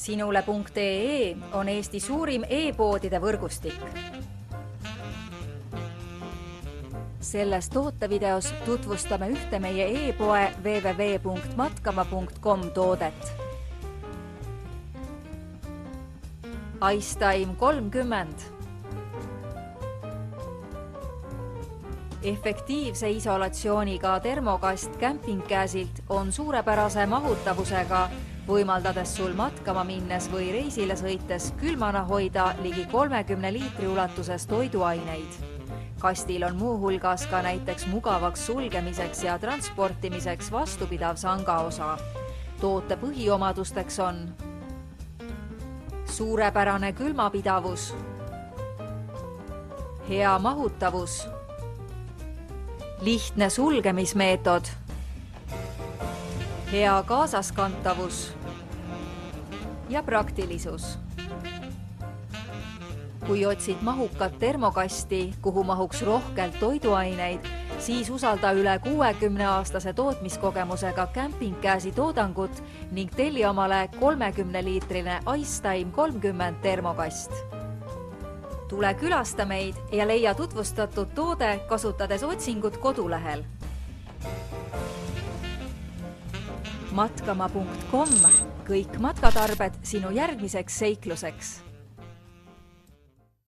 Sinule.ee on Eesti suurim e-poodide võrgustik. Selles tootevideos tutvustame ühte meie e-poe www.matkama.com toodet. Icetime 30. Efektiivse isolatsiooniga termokast campingkäsilt on suurepärase mahutavusega, võimaldades sul matkama minnes või reisile sõites külmana hoida ligi 30 liitri ulatuses toiduaineid. Kastil on muuhulgas ka näiteks mugavaks sulgemiseks ja transportimiseks vastupidav sangaosa. Toote põhiomadusteks on suurepärane külmapidavus, hea mahutavus, lihtne sulgemismeetod, hea kaasaskantavus ja praktilisus. Kui otsid mahukat termokasti, kuhu mahuks rohkelt toiduaineid, siis usalda üle 60-aastase tootmiskogemusega campingkäsi toodangut ning telli omale 30-liitrine Icetime 30 termokast. Tule külasta meid ja leia tutvustatud toode kasutades otsingut kodulehel. Matkama.com, kõik matkatarbed sinu järgmiseks seikluseks.